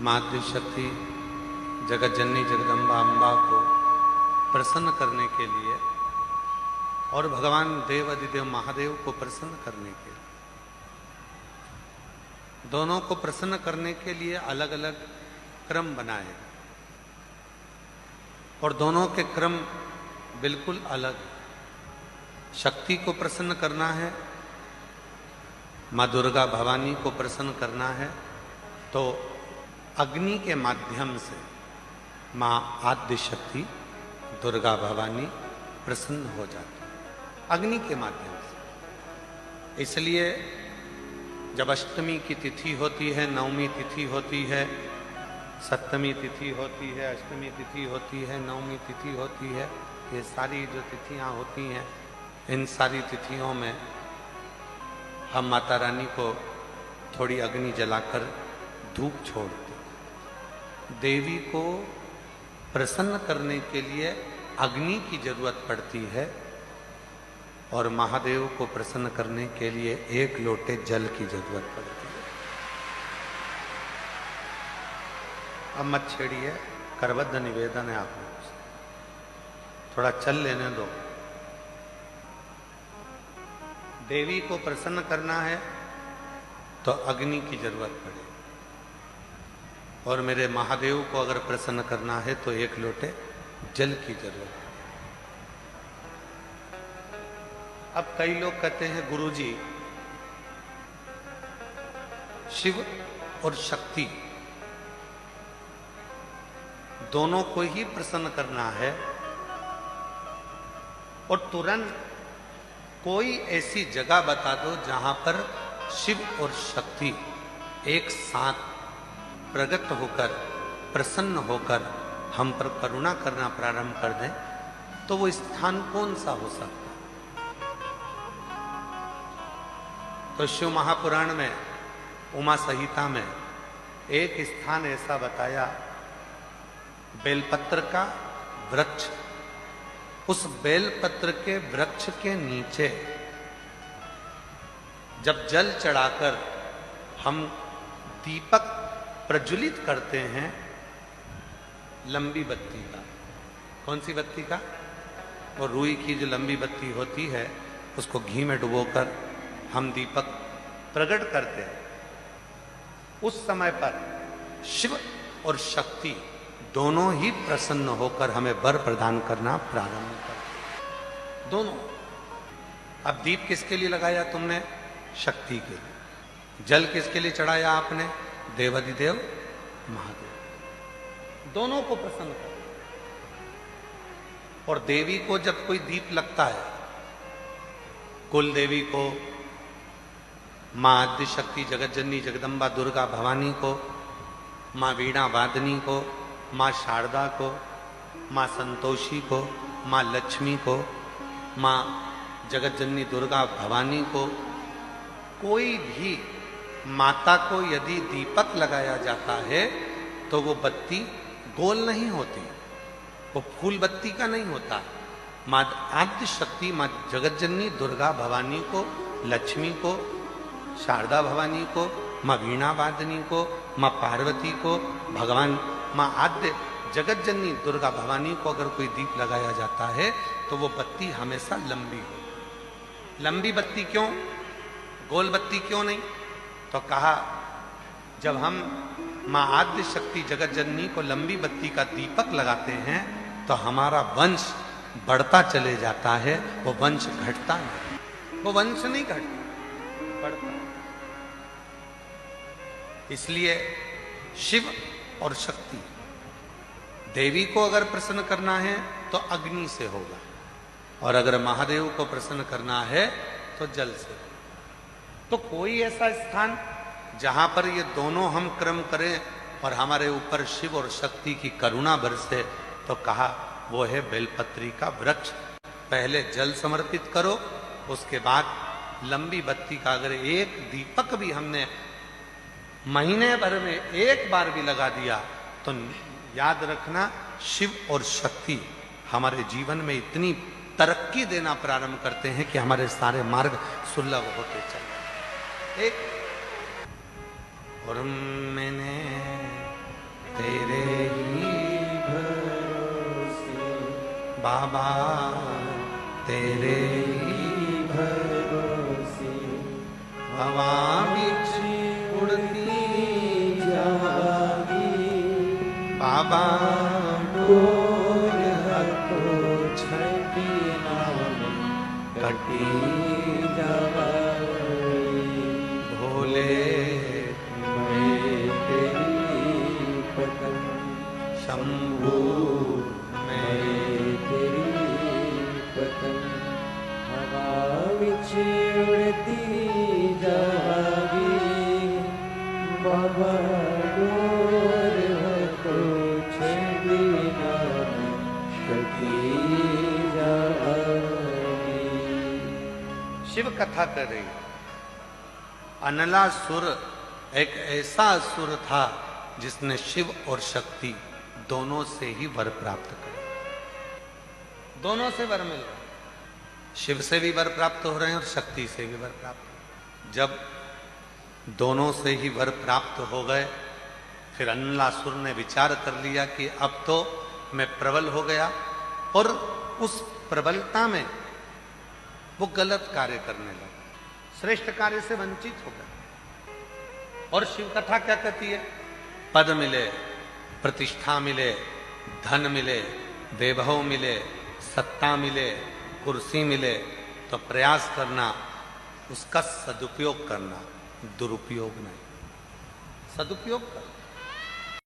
मातृ शक्ति जगत जननी जगदम्बा अम्बा को प्रसन्न करने के लिए और भगवान देव अधिदेव महादेव को प्रसन्न करने के लिए, दोनों को प्रसन्न करने के लिए अलग अलग क्रम बनाए और दोनों के क्रम बिल्कुल अलग। शक्ति को प्रसन्न करना है, माँ दुर्गा भवानी को प्रसन्न करना है तो अग्नि के माध्यम से माँ आद्य शक्ति दुर्गा भवानी प्रसन्न हो जाती है, अग्नि के माध्यम से। इसलिए जब अष्टमी की तिथि होती है, नवमी तिथि होती है, सप्तमी तिथि होती है, अष्टमी तिथि होती है, नवमी तिथि होती है, ये सारी जो तिथियां होती हैं, इन सारी तिथियों में हम माता रानी को थोड़ी अग्नि जलाकर धूप छोड़ते। देवी को प्रसन्न करने के लिए अग्नि की जरूरत पड़ती है और महादेव को प्रसन्न करने के लिए एक लोटे जल की जरूरत पड़ती है। अब मत छेड़िए, करबद्ध निवेदन है आप लोगों से, थोड़ा चल लेने दो। देवी को प्रसन्न करना है तो अग्नि की जरूरत पड़ेगी और मेरे महादेव को अगर प्रसन्न करना है तो एक लोटे जल की जरूरत है। अब कई लोग कहते हैं गुरुजी शिव और शक्ति दोनों को ही प्रसन्न करना है और तुरंत कोई ऐसी जगह बता दो जहां पर शिव और शक्ति एक साथ प्रकट होकर प्रसन्न होकर हम पर करुणा करना प्रारंभ कर दें, तो वो स्थान कौन सा हो सकता है? तो शिव महापुराण में उमा संहिता में एक स्थान ऐसा बताया, बेलपत्र का वृक्ष। उस बेलपत्र के वृक्ष के नीचे जब जल चढ़ाकर हम दीपक प्रज्वलित करते हैं, लंबी बत्ती का, कौन सी बत्ती का? वो रुई की जो लंबी बत्ती होती है, उसको घी में डुबोकर हम दीपक प्रकट करते हैं। उस समय पर शिव और शक्ति दोनों ही प्रसन्न होकर हमें वर प्रदान करना प्रारंभ करते, दोनों। अब दीप किसके लिए लगाया तुमने? शक्ति के लिए। जल किसके लिए चढ़ाया आपने? देवाधिदेव महादेव। दोनों को प्रसन्न कर। और देवी को जब कोई दीप लगता है, कुल देवी को, मां आद्य शक्ति जगत जननी जगदम्बा दुर्गा भवानी को, मां वीणा वादनी को, मां शारदा को, मां संतोषी को, मां लक्ष्मी को, मां जगत जननी दुर्गा भवानी को, कोई भी माता को यदि दीपक लगाया जाता है तो वो बत्ती गोल नहीं होती, वो फूल बत्ती का नहीं होता। मां आद्य शक्ति, मां जगत जननी दुर्गा भवानी को, लक्ष्मी को, शारदा भवानी को, मां वीणा वादनी को, मां पार्वती को, भगवान मां आद्य जगत जननी दुर्गा भवानी को अगर कोई दीप लगाया जाता है तो वो बत्ती हमेशा लंबी हो। लंबी बत्ती क्यों? गोल बत्ती क्यों नहीं? तो कहा, जब हम मां आद्य शक्ति जगत जननी को लंबी बत्ती का दीपक लगाते हैं तो हमारा वंश बढ़ता चले जाता है, वो वंश घटता नहीं। वो वंश नहीं घटता, बढ़ता। इसलिए शिव और शक्ति, देवी को अगर प्रसन्न करना है तो अग्नि से होगा और अगर महादेव को प्रसन्न करना है तो जल से। तो कोई ऐसा स्थान जहां पर ये दोनों हम क्रम करें और हमारे ऊपर शिव और शक्ति की करुणा बरसे, तो कहा वो है बेलपत्री का वृक्ष। पहले जल समर्पित करो, उसके बाद लंबी बत्ती का अगर एक दीपक भी हमने महीने भर में एक बार भी लगा दिया तो याद रखना, शिव और शक्ति हमारे जीवन में इतनी तरक्की देना प्रारंभ करते हैं कि हमारे सारे मार्ग सुलभ होते चले। एक और मैंने तेरे ही भरोसे बाबा तेरे ही भरोसे हवा बिच उड़ती जागी बाबा डोर हको छठी नाम कटी जागी भोले मैं तेरी पतंग शंभू मैं तेरी पतंग हवा विच उड़ती जागी बाबा डोर हको छठी नाम कटी जागी। शिव कथा कर रही है। अनलासुर एक ऐसा असुर था जिसने शिव और शक्ति दोनों से ही वर प्राप्त करे। दोनों से वर मिल रहे, शिव से भी वर प्राप्त हो रहे हैं और शक्ति से भी वर प्राप्त हो रहे हैं। जब दोनों से ही वर प्राप्त हो गए, फिर अनलासुर ने विचार कर लिया कि अब तो मैं प्रबल हो गया, और उस प्रबलता में वो गलत कार्य करने लगा, श्रेष्ठ कार्य से वंचित हो गए। और शिव कथा क्या कहती है? पद मिले, प्रतिष्ठा मिले, धन मिले, वैभव मिले, सत्ता मिले, कुर्सी मिले, तो प्रयास करना उसका सदुपयोग करना, दुरुपयोग नहीं, सदुपयोग करना।